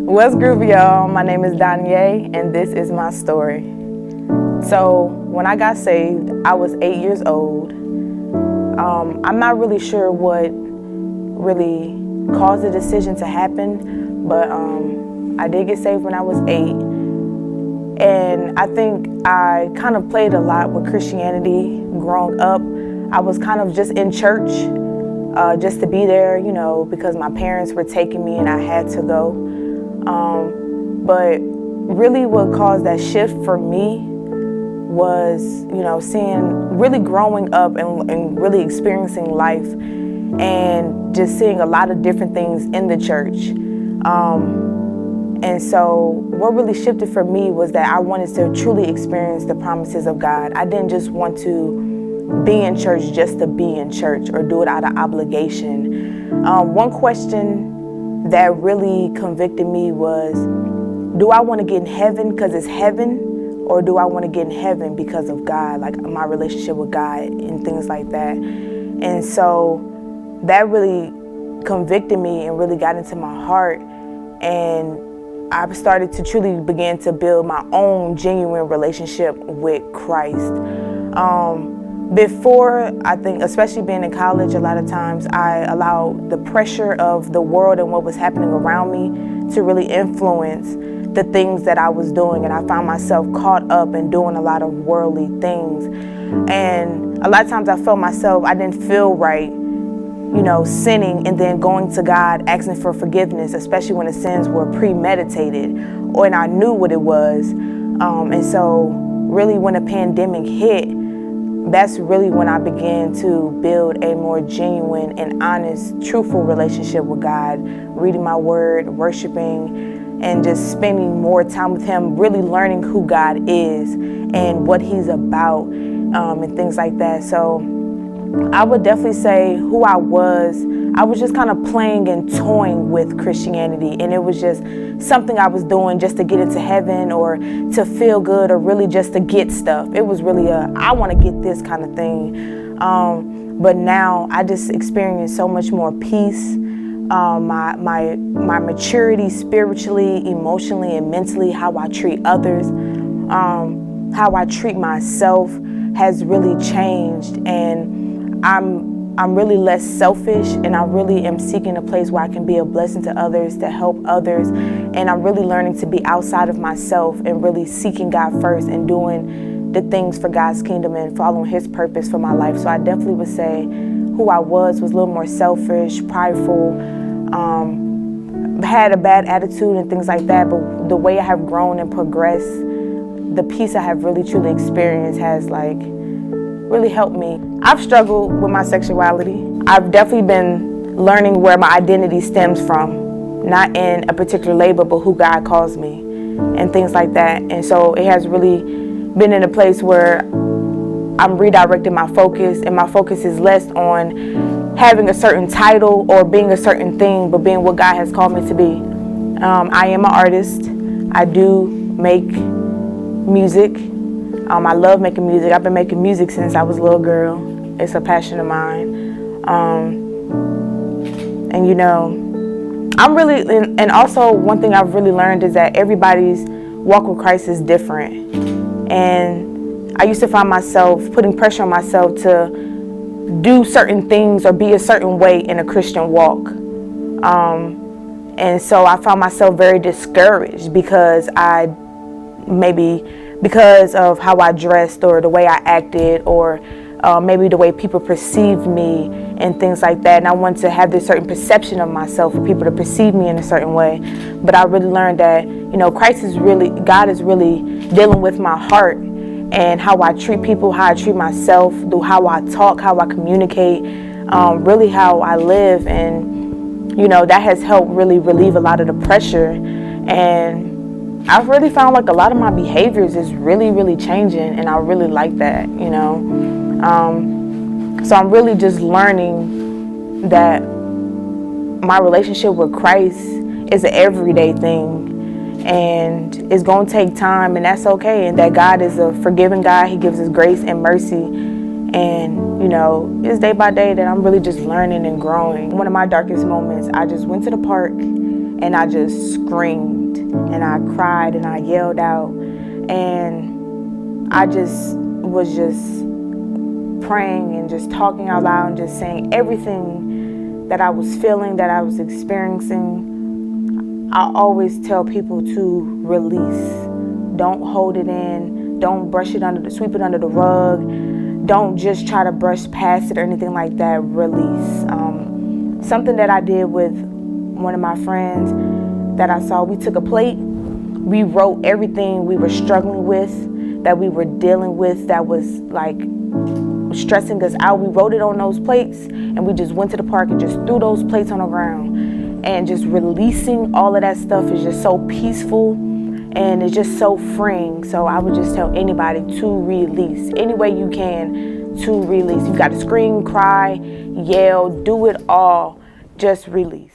What's groovy, y'all? My name is Donya, and this is my story. So when I got saved, I was 8 years old. I'm not really sure what really caused the decision to happen, but I did get saved when I was 8. And I think I kind of played a lot with Christianity growing up. I was kind of just in church, just to be there, because my parents were taking me and I had to go. But really what caused that shift for me was, really growing up and really experiencing life and just seeing a lot of different things in the church. And so what really shifted for me was that I wanted to truly experience the promises of God. I didn't just want to be in church just to be in church or do it out of obligation. One question that really convicted me was, do I want to get in heaven because it's heaven, or do I want to get in heaven because of God, like my relationship with God and things like that? And so that really convicted me and really got into my heart, and I started to truly begin to build my own genuine relationship with Christ. Before, I think, especially being in college, a lot of times I allowed the pressure of the world and what was happening around me to really influence the things that I was doing. And I found myself caught up in doing a lot of worldly things. And a lot of times I felt myself, I didn't feel right, sinning and then going to God, asking for forgiveness, especially when the sins were premeditated and I knew what it was. And so really when the pandemic hit, that's really when I began to build a more genuine and honest, truthful relationship with God, reading my word, worshiping, and just spending more time with Him, really learning who God is and what He's about, and things like that. So I would definitely say who I was just kind of playing and toying with Christianity, and it was just something I was doing just to get into heaven or to feel good or really just to get stuff. It was really I want to get this kind of thing. But now I just experience so much more peace. My maturity spiritually, emotionally, and mentally, how I treat others, how I treat myself has really changed, and I'm really less selfish, and I really am seeking a place where I can be a blessing to others, to help others, and I'm really learning to be outside of myself and really seeking God first and doing the things for God's kingdom and following His purpose for my life. So I definitely would say who I was a little more selfish, prideful, had a bad attitude and things like that, but the way I have grown and progressed, the peace I have really truly experienced has really helped me. I've struggled with my sexuality. I've definitely been learning where my identity stems from, not in a particular label, but who God calls me and things like that. And so it has really been in a place where I'm redirecting my focus, and my focus is less on having a certain title or being a certain thing, but being what God has called me to be. I am an artist. I do make music. I love making music. I've been making music since I was a little girl. It's a passion of mine. I'm really, and also one thing I've really learned is that everybody's walk with Christ is different. And I used to find myself putting pressure on myself to do certain things or be a certain way in a Christian walk. And so I found myself very discouraged because because of how I dressed or the way I acted, or maybe the way people perceived me and things like that. And I wanted to have this certain perception of myself for people to perceive me in a certain way. But I really learned that, God is really dealing with my heart and how I treat people, how I treat myself, how I talk, how I communicate, really how I live. And, that has helped really relieve a lot of the pressure. And I've really found a lot of my behaviors is really, really changing, and I really like that, So I'm really just learning that my relationship with Christ is an everyday thing, and it's going to take time, and that's okay, and that God is a forgiving God. He gives us grace and mercy, And, you know, it's day by day that I'm really just learning and growing. One of my darkest moments, I just went to the park and I just screamed and I cried and I yelled out. And I just was just praying and just talking out loud and just saying everything that I was feeling, that I was experiencing. I always tell people to release. Don't hold it in. Don't brush it sweep it under the rug. Don't just try to brush past it or anything like that. Release. Something that I did with one of my friends that I saw, we took a plate, we wrote everything we were struggling with, that we were dealing with, that was like stressing us out. We wrote it on those plates and we just went to the park and just threw those plates on the ground. And just releasing all of that stuff is just so peaceful and it's just so freeing. So I would just tell anybody to release any way you can, to release. You got to scream, cry, yell, do it all. Just release.